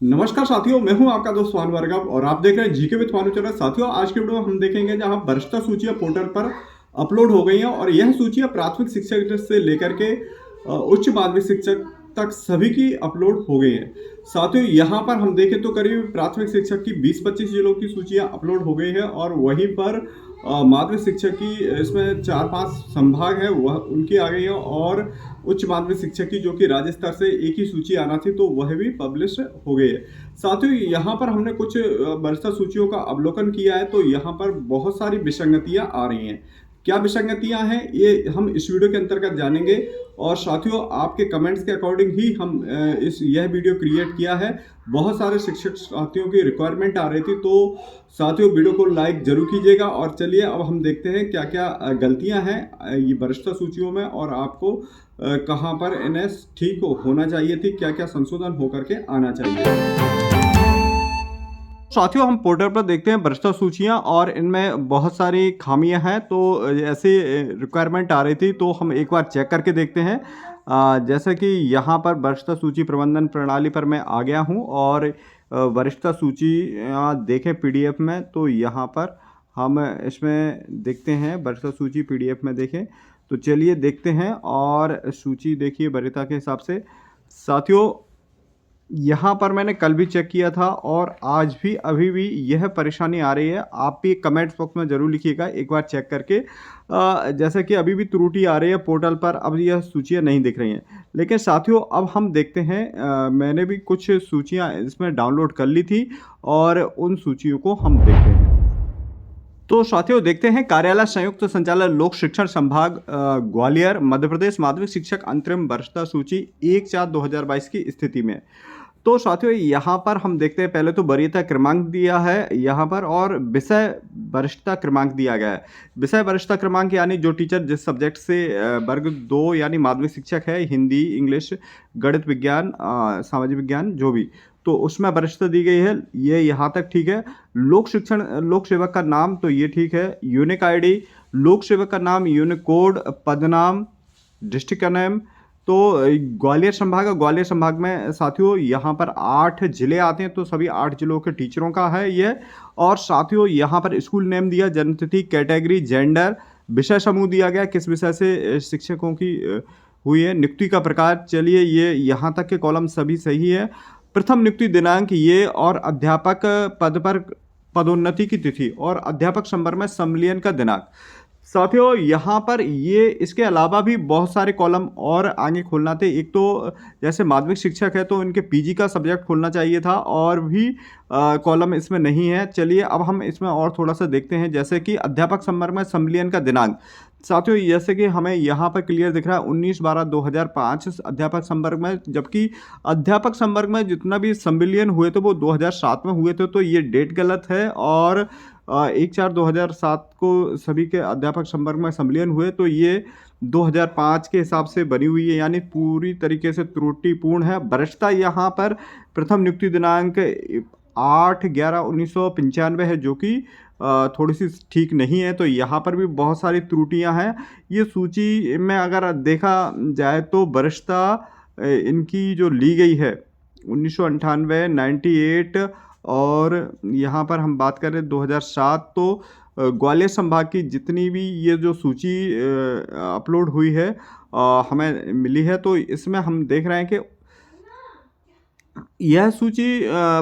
नमस्कार साथियों, मैं हूं आपका दोस्त भानु भार्गव और आप देख रहे हैं जीके विद भानु चैनल। साथियों, आज की वीडियो में हम देखेंगे जहां वरिष्ठता सूचियां पोर्टल पर अपलोड हो गई हैं और यह सूचियां प्राथमिक शिक्षक से लेकर के उच्च माध्यमिक शिक्षक तक सभी की अपलोड हो गई हैं। साथियों, यहां पर हम देखें तो करीब प्राथमिक शिक्षक की 20-25 जिलों की सूचियां अपलोड हो गई है और वहीं पर माध्यमिक शिक्षक की इसमें 4-5 संभाग है वह उनकी आ गई है और उच्च माध्यमिक शिक्षक की जो कि राज्य स्तर से एक ही सूची आना थी तो वह भी पब्लिश हो गई है। साथियों, यहाँ पर हमने कुछ वरिष्ठता सूचियों का अवलोकन किया है तो यहाँ पर बहुत सारी विसंगतियां आ रही हैं। क्या विसंगतियां हैं ये हम इस वीडियो के अंतर्गत जानेंगे और साथियों आपके कमेंट्स के अकॉर्डिंग ही हम यह वीडियो क्रिएट किया है। बहुत सारे शिक्षक साथियों की रिक्वायरमेंट आ रही थी तो साथियों वीडियो को लाइक जरूर कीजिएगा। और चलिए अब हम देखते हैं क्या क्या गलतियां हैं ये वरिष्ठता सूचियों में और आपको कहां पर इन्हें ठीक होना चाहिए थी, क्या क्या संशोधन होकर के आना चाहिए। साथियों, हम पोर्टल पर देखते हैं वरिष्ठता सूचियां और इनमें बहुत सारी खामियां हैं तो ऐसी रिक्वायरमेंट आ रही थी तो हम एक बार चेक करके देखते हैं। जैसे कि यहां पर वरिष्ठता सूची प्रबंधन प्रणाली पर मैं आ गया हूं और वरिष्ठता सूची देखें पीडीएफ में तो यहां पर हम इसमें देखते हैं वरिष्ठता सूची पीडीएफ में देखें तो चलिए देखते हैं और सूची देखिए वरीयता के हिसाब से। साथियों, यहाँ पर मैंने कल भी चेक किया था और आज भी अभी भी यह परेशानी आ रही है। आप भी कमेंट्स बॉक्स में ज़रूर लिखिएगा एक बार चेक करके। जैसे कि अभी भी त्रुटि आ रही है पोर्टल पर, अब यह सूचियाँ नहीं दिख रही हैं। लेकिन साथियों अब हम देखते हैं, मैंने भी कुछ सूचियाँ इसमें डाउनलोड कर ली थी और उन सूचियों को हम देखते हैं। तो साथियों देखते हैं कार्यालय संयुक्त संचालक लोक शिक्षण संभाग ग्वालियर मध्य प्रदेश माध्यमिक शिक्षक अंतरिम वरिष्ठता सूची 1/4/2022 की स्थिति में। तो साथियों यहाँ पर हम देखते हैं, पहले तो वरीयता क्रमांक दिया है यहाँ पर और विषय वरिष्ठता क्रमांक दिया गया है। विषय वरिष्ठता क्रमांक यानी जो टीचर जिस सब्जेक्ट से वर्ग 2 यानी माध्यमिक शिक्षक है, हिंदी, इंग्लिश, गणित, विज्ञान, सामाजिक विज्ञान जो भी, तो उसमें वरिष्ठता दी गई है, ये यहाँ तक ठीक है। लोक शिक्षण लोक सेवक का नाम तो ये ठीक है। यूनिक आईडी, लोक सेवक का नाम, यूनिक कोड, पदनाम, डिस्ट्रिक्ट का नेम। तो ग्वालियर संभाग में साथियों यहाँ पर 8 जिले आते हैं तो सभी 8 जिलों के टीचरों का है ये। और साथियों यहाँ पर स्कूल नेम दिया, जन्मतिथि, कैटेगरी, जेंडर, विषय समूह दिया गया, किस विषय से शिक्षकों की हुई है, नियुक्ति का प्रकार, चलिए ये यहाँ तक के कॉलम सभी सही है। प्रथम नियुक्ति दिनांक ये और अध्यापक पद पर पदोन्नति की तिथि और अध्यापक संवर्ग में संविलियन का दिनांक। साथियों यहाँ पर ये इसके अलावा भी बहुत सारे कॉलम और आगे खोलना थे। एक तो जैसे माध्यमिक शिक्षक है तो इनके पीजी का सब्जेक्ट खोलना चाहिए था और भी कॉलम इसमें नहीं है। चलिए अब हम इसमें और थोड़ा सा देखते हैं, जैसे कि अध्यापक संवर्ग में संविलियन का दिनांक। साथियों जैसे कि हमें यहाँ पर क्लियर दिख रहा है 19/12/2005 अध्यापक संवर्ग में, जबकि अध्यापक संवर्ग में जितना भी संविलियन हुए थे वो 2007 में हुए थे तो ये डेट गलत है। और 1/4/2007 को सभी के अध्यापक संवर्ग में संविलियन हुए तो ये 2005 के हिसाब से बनी हुई है, यानी पूरी तरीके से त्रुटिपूर्ण है। वरिष्ठता यहाँ पर प्रथम नियुक्ति दिनांक 8/11/1995 है जो कि थोड़ी सी ठीक नहीं है। तो यहाँ पर भी बहुत सारी त्रुटियां हैं। ये सूची में अगर देखा जाए तो वरिष्ठता इनकी जो ली गई है 1998, 98 और यहाँ पर हम बात करें 2007 तो ग्वालियर संभाग की जितनी भी ये जो सूची अपलोड हुई है हमें मिली है तो इसमें हम देख रहे हैं कि यह सूची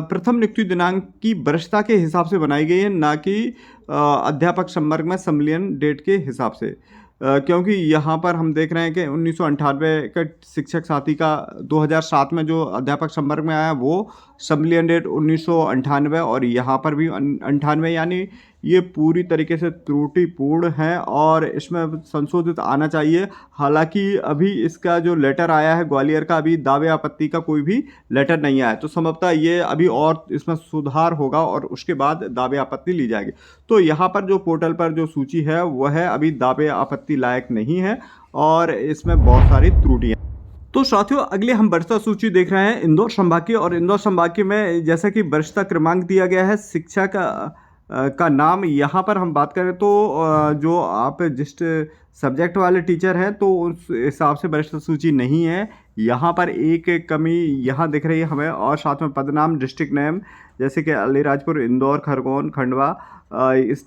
प्रथम नियुक्ति दिनांक की वरिष्ठता के हिसाब से बनाई गई है, ना कि अध्यापक संवर्ग में संविलियन डेट के हिसाब से। क्योंकि यहाँ पर हम देख रहे हैं कि 1998 का शिक्षक साथी का 2007 में जो अध्यापक संवर्ग में आया वो संविलियन डेट 1998 और यहाँ पर भी 98, यानी ये पूरी तरीके से त्रुटिपूर्ण है और इसमें संशोधित आना चाहिए। हालांकि अभी इसका जो लेटर आया है ग्वालियर का, अभी दावे आपत्ति का कोई भी लेटर नहीं आया तो संभवतः ये अभी और इसमें सुधार होगा और उसके बाद दावे आपत्ति ली जाएगी। तो यहाँ पर जो पोर्टल पर जो सूची है वह अभी दावे आपत्ति लायक नहीं है और इसमें बहुत सारी त्रुटियाँ। तो साथियों अगले हम वरिष्ठता सूची देख रहे हैं इंदौर संभाग की और इंदौर संभाग की में जैसा कि वरिष्ठता क्रमांक दिया गया है शिक्षक का नाम यहाँ पर हम बात करें तो जो आप जिस सब्जेक्ट वाले टीचर हैं तो उस हिसाब से वरिष्ठता सूची नहीं है। यहाँ पर एक कमी यहाँ दिख रही है हमें, और साथ में पदनाम, डिस्ट्रिक्ट नेम जैसे कि अलीराजपुर, इंदौर, खरगोन, खंडवा, इस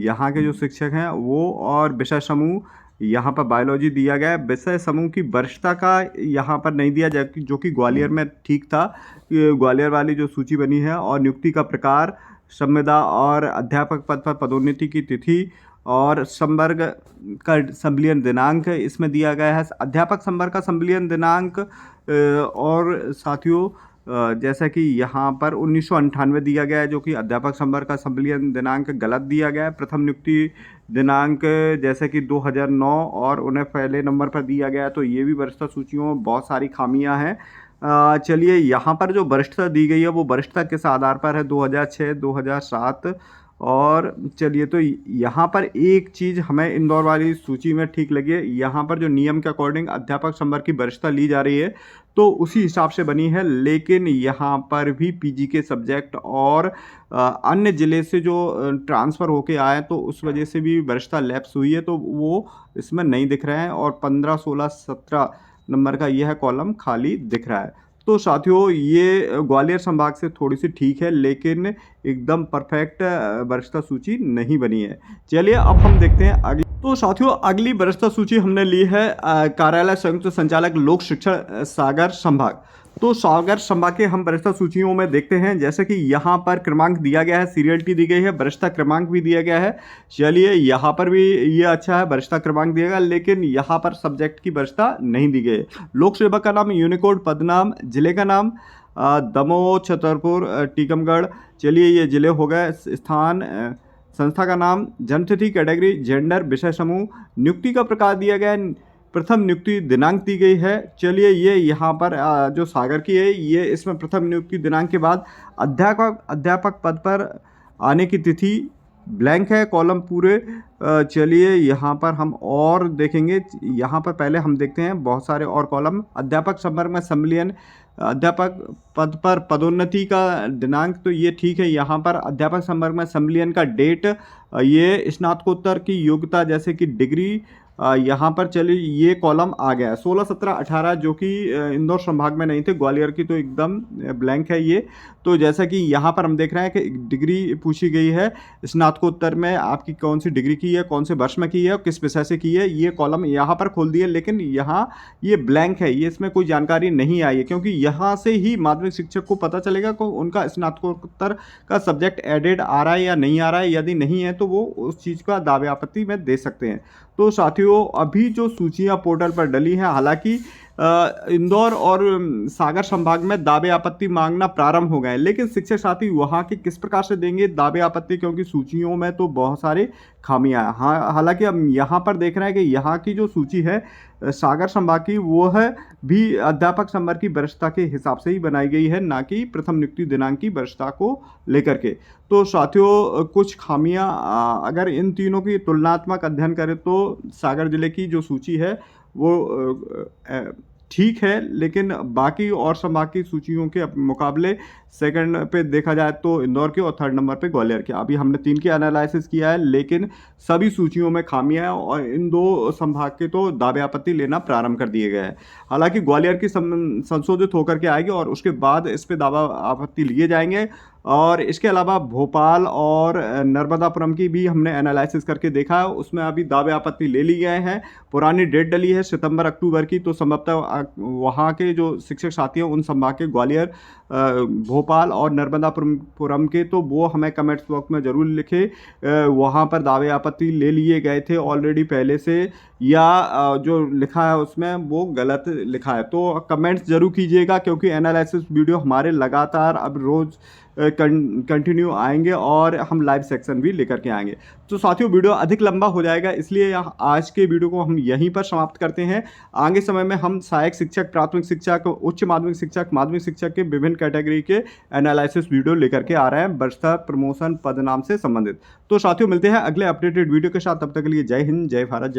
यहाँ के जो शिक्षक हैं वो, और विषय समूह यहाँ पर बायोलॉजी दिया गया है। विषय समूह की वरिष्ठता का यहाँ पर नहीं दिया, जबकि जो कि ग्वालियर में ठीक था। ग्वालियर वाली जो सूची बनी है, और नियुक्ति का प्रकार, संविदा और अध्यापक पद पर पदोन्नति की तिथि और संवर्ग का संविलियन दिनांक इसमें दिया गया है। अध्यापक संवर्ग का संविलियन दिनांक और साथियों जैसा कि यहाँ पर 1998 दिया गया है, जो कि अध्यापक संवर्ग का संविलियन दिनांक गलत दिया गया है। प्रथम नियुक्ति दिनांक जैसे कि 2009 और उन्हें पहले नंबर पर दिया गया है, तो ये भी वरिष्ठता सूचियों में बहुत सारी खामियां हैं। चलिए, यहाँ पर जो वरिष्ठता दी गई है वो वरिष्ठता किस आधार पर है, 2006, 2007। और चलिए, तो यहाँ पर एक चीज़ हमें इंदौर वाली सूची में ठीक लगी है। यहाँ पर जो नियम के अकॉर्डिंग अध्यापक संवर्ग की वरिष्ठता ली जा रही है तो उसी हिसाब से बनी है, लेकिन यहाँ पर भी पीजी के सब्जेक्ट और अन्य ज़िले से जो ट्रांसफ़र होके आए तो उस वजह से भी वरिष्ठता लैप्स हुई है, तो वो इसमें नहीं दिख रहे हैं, और 15, 16, 17 नंबर का यह कॉलम खाली दिख रहा है। तो साथियों, ये ग्वालियर संभाग से थोड़ी सी ठीक है, लेकिन एकदम परफेक्ट वरिष्ठता सूची नहीं बनी है। चलिए, अब हम देखते हैं अगली। तो साथियों, अगली वरिष्ठता सूची हमने ली है कार्यालय संयुक्त संचालक लोक शिक्षण सागर संभाग। तो सागर संभाग के हम वरिष्ठता सूचियों में देखते हैं, जैसे कि यहाँ पर क्रमांक दिया गया है, सीरियलिटी दी गई है, वरिष्ठता क्रमांक भी दिया गया है। चलिए, यहाँ पर भी ये अच्छा है, वरिष्ठता क्रमांक दिया गया, लेकिन यहाँ पर सब्जेक्ट की वरिष्ठता नहीं दी गई। लोक सेवक का नाम, यूनिकोड, पदनाम, जिले का नाम दमोह, छतरपुर, टीकमगढ़। चलिए, ये जिले हो गए। स्थान, संस्था का नाम, जन्मतिथि, कैटेगरी, जेंडर, विषय समूह, नियुक्ति का प्रकार दिया गया है, प्रथम नियुक्ति दिनांक दी गई है। चलिए, ये यहाँ पर जो सागर की है, ये इसमें प्रथम नियुक्ति दिनांक के बाद अध्यापक पद पर आने की तिथि ब्लैंक है, कॉलम पूरे। चलिए, यहाँ पर हम और देखेंगे। यहाँ पर पहले हम देखते हैं बहुत सारे और कॉलम। अध्यापक संवर्ग में संविलियन, अध्यापक पद पर पदोन्नति का दिनांक, तो ये ठीक है। यहाँ पर अध्यापक संवर्ग में संविलियन का डेट, ये स्नातकोत्तर की योग्यता जैसे कि डिग्री, यहाँ पर चलिए ये कॉलम आ गया 16, 17, 18, जो कि इंदौर संभाग में नहीं थे। ग्वालियर की तो एकदम ब्लैंक है ये। तो जैसा कि यहाँ पर हम देख रहे हैं कि डिग्री पूछी गई है, स्नातकोत्तर में आपकी कौन सी डिग्री की है, कौन से वर्ष में की है और किस विषय से की है, ये कॉलम यहाँ पर खोल दिए, लेकिन यहाँ ये ब्लैंक है, ये इसमें कोई जानकारी नहीं आई है, क्योंकि यहाँ से ही माध्यमिक शिक्षक को पता चलेगा कि उनका स्नातकोत्तर का सब्जेक्ट एडेड आ रहा है या नहीं आ रहा है। यदि नहीं है तो वो उस चीज़ का दावे आपत्ति में दे सकते हैं। तो साथियों, अभी जो सूचियां पोर्टल पर डली हैं, हालांकि इंदौर और सागर संभाग में दावे आपत्ति मांगना प्रारंभ हो गए, लेकिन शिक्षक साथी वहां के किस प्रकार से देंगे दावे आपत्ति, क्योंकि सूचियों में तो बहुत सारे खामियां हैं। हाँ, हालांकि हम यहाँ पर देख रहे हैं कि यहाँ की जो सूची है सागर संभाग की, वो है भी अध्यापक संवर्ग की वरिष्ठता के हिसाब से ही बनाई गई है, ना कि प्रथम नियुक्ति दिनांक की वरिष्ठता को लेकर के। तो साथियों, कुछ खामियां अगर इन तीनों की तुलनात्मक अध्ययन करें तो सागर जिले की जो सूची है वो ठीक है, लेकिन बाकी और संभाग की सूचियों के मुकाबले सेकंड पे देखा जाए तो इंदौर के और थर्ड नंबर पे ग्वालियर के। अभी हमने 3 के एनालिसिस किया है, लेकिन सभी सूचियों में खामियां हैं और इन 2 संभाग के तो दावे आपत्ति लेना प्रारंभ कर दिए गए हैं। हालांकि ग्वालियर की संशोधित होकर के आएगी और उसके बाद इस पे दावा आपत्ति लिए जाएंगे। और इसके अलावा भोपाल और नर्मदापुरम की भी हमने एनालिसिस करके देखा है, उसमें अभी दावे आपत्ति ले ली गए हैं। पुरानी डेट डली है सितंबर अक्टूबर की, तो संभवतः वहाँ के जो शिक्षक साथी हैं उन संभाग के ग्वालियर, भोपाल और नर्मदापुरम के, तो वो हमें कमेंट्स बॉक्स में ज़रूर लिखे वहाँ पर दावे आपत्ति ले लिए गए थे ऑलरेडी पहले से, या जो लिखा है उसमें वो गलत लिखा है। तो कमेंट्स ज़रूर कीजिएगा, क्योंकि एनालिसिस वीडियो हमारे लगातार अब रोज़ कंटिन्यू आएंगे और हम लाइव सेक्शन भी लेकर के आएंगे। तो साथियों, वीडियो अधिक लंबा हो जाएगा, इसलिए आज के वीडियो को हम यहीं पर समाप्त करते हैं। आगे समय में हम सहायक शिक्षक, प्राथमिक शिक्षक, उच्च माध्यमिक शिक्षक के विभिन्न कैटेगरी के एनालिसिस वीडियो लेकर के आ रहे हैं, वरिष्ठता, प्रमोशन, पदनाम से संबंधित। तो साथियों, मिलते हैं अगले अपडेटेड वीडियो के साथ। तब तक के लिए जय हिंद, जय भारत, जय।